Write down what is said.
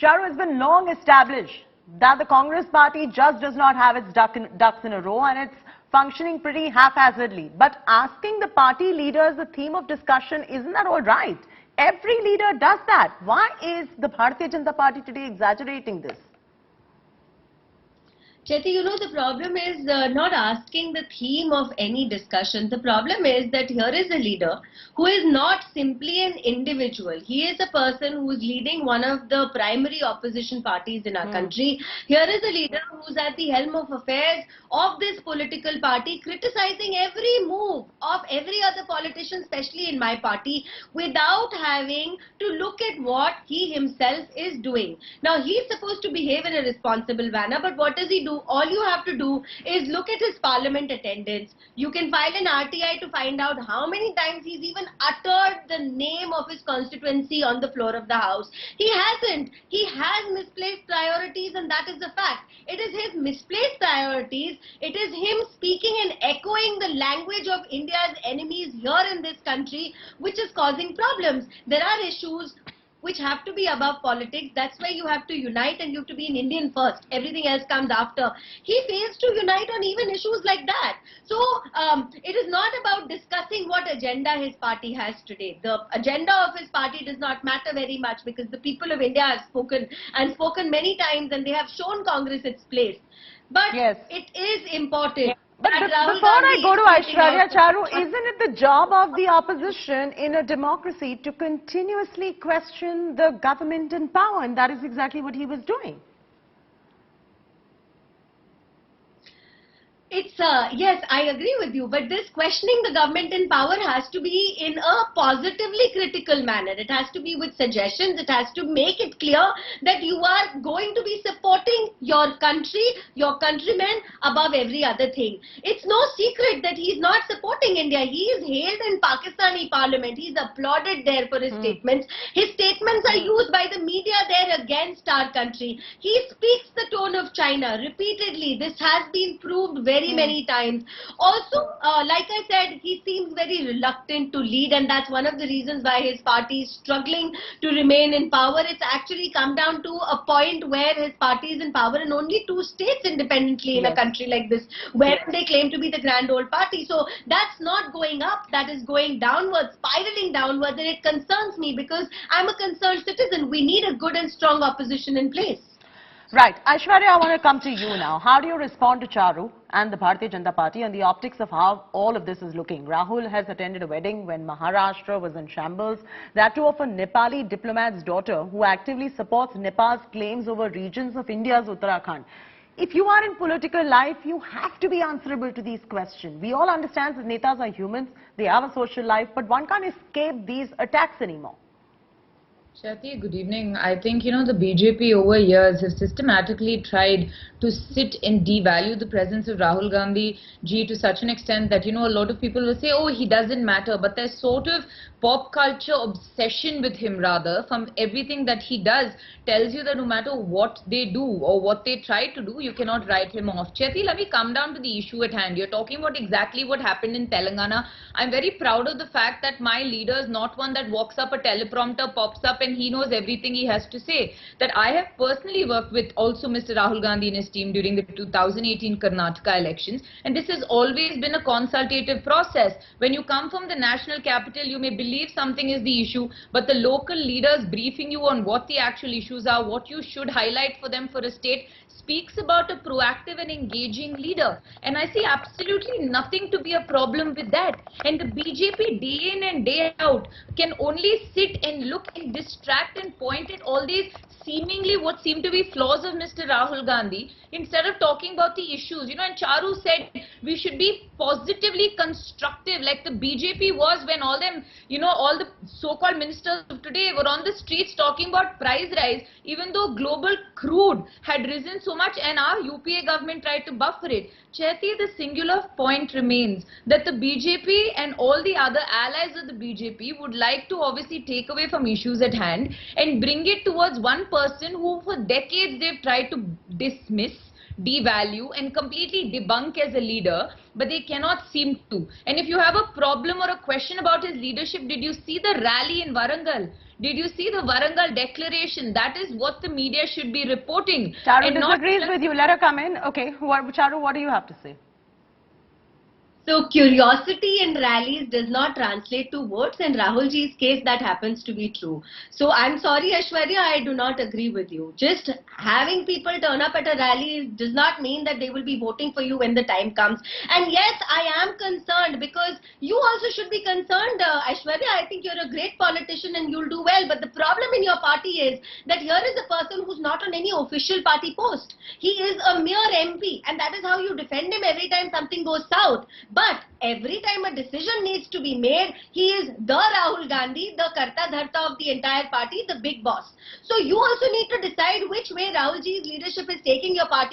Charu, has been long established that the Congress party just does not have its ducks in a row and it's functioning pretty haphazardly. But asking the party leaders the theme of discussion, isn't that all right? Every leader does that. Why is the Bharatiya Janata Party today exaggerating this? Chetty, the problem is not asking the theme of any discussion. The problem is that here is a leader who is not simply an individual. He is a person who is leading one of the primary opposition parties in our country. Here is a leader who is at the helm of affairs of this political party, criticizing every move of every other politician, especially in my party, without having to look at what he himself is doing. Now, he is supposed to behave in a responsible manner, but what does he do? All you have to do is look at his parliament attendance. You can file an RTI to find out how many times he's even uttered the name of his constituency on the floor of the house. He hasn't. He has misplaced priorities, and that is the fact. It is his misplaced priorities. It is him speaking and echoing the language of India's enemies here in this country which is causing problems. There are issues which have to be above politics. That's why you have to unite and you have to be an Indian first. Everything else comes after. He fails to unite on even issues like that. So it is not about discussing what agenda his party has today. The agenda of his party does not matter very much because the people of India have spoken and spoken many times and they have shown Congress its place. But yes, it is important. Yeah. But before I go to Aishwarya, Charu, isn't it the job of the opposition in a democracy to continuously question the government in power? And that is exactly what he was doing. Yes, I agree with you, but this questioning the government in power has to be in a positively critical manner. It has to be with suggestions. It has to make it clear that you are going to be supporting your country, your countrymen above every other thing. It's no secret that he's not supporting India. He is hailed in Pakistani parliament. He's applauded there for his statements. His statements are used by the media there against our country. He speaks the tone of China repeatedly. This has been proved very many times. Also, like I said, he seems very reluctant to lead, and that's one of the reasons why his party is struggling to remain in power. It's actually come down to a point where his party is in power in only 2 states independently in a country like this, where they claim to be the grand old party. So that's not going up, that is going downwards, spiraling downwards, and it concerns me because I'm a concerned citizen. We need a good and strong opposition in place. Right. Aishwarya, I want to come to you now. How do you respond to Charu and the Bharatiya Janata Party and the optics of how all of this is looking? Rahul has attended a wedding when Maharashtra was in shambles. That too of a Nepali diplomat's daughter who actively supports Nepal's claims over regions of India's Uttarakhand. If you are in political life, you have to be answerable to these questions. We all understand that netas are humans, they have a social life, but one can't escape these attacks anymore. Shati, good evening. I think, the BJP over years have systematically tried to sit and devalue the presence of Rahul Gandhi ji to such an extent that, a lot of people will say, oh, he doesn't matter. But there's sort of pop culture obsession with him rather from everything that he does tells you that no matter what they do or what they try to do, you cannot write him off. Chetty, let me come down to the issue at hand. You're talking about exactly what happened in Telangana. I'm very proud of the fact that my leader is not one that walks up, a teleprompter pops up and he knows everything he has to say. That I have personally worked with also Mr. Rahul Gandhi and his team during the 2018 Karnataka elections, and this has always been a consultative process. When you come from the national capital, you may believe something is the issue, but the local leaders briefing you on what the actual issues are, what you should highlight for them for a state, speaks about a proactive and engaging leader. And I see absolutely nothing to be a problem with that. And the BJP day in and day out can only sit and look and distract and point at all these seemingly what seem to be flaws of Mr. Rahul Gandhi instead of talking about the issues. And Charu said we should be positively constructive like the BJP was when all them, all the so-called ministers of today were on the streets talking about price rise, even though global crude had risen so much and our UPA government tried to buffer it. Chetty, the singular point remains that the BJP and all the other allies of the BJP would like to obviously take away from issues at hand and bring it towards one person who for decades they've tried to dismiss, devalue and completely debunk as a leader, but they cannot seem to. And if you have a problem or a question about his leadership, did you see the rally in Warangal? Did you see the Warangal declaration? That is what the media should be reporting. Charu and not disagrees just with you. Let her come in. Okay, Charu, what do you have to say? So curiosity in rallies does not translate to votes. In Rahul ji's case, that happens to be true. So I'm sorry, Aishwarya, I do not agree with you. Just having people turn up at a rally does not mean that they will be voting for you when the time comes. And yes, I am concerned because you also should be concerned, Aishwarya. I think you're a great politician and you'll do well. But the problem in your party is that here is a person who's not on any official party post. He is a mere MP, and that is how you defend him every time something goes south. But every time a decision needs to be made, he is the Rahul Gandhi, the Karta Dharta of the entire party, the big boss. So you also need to decide which way Rahul ji's leadership is taking your party.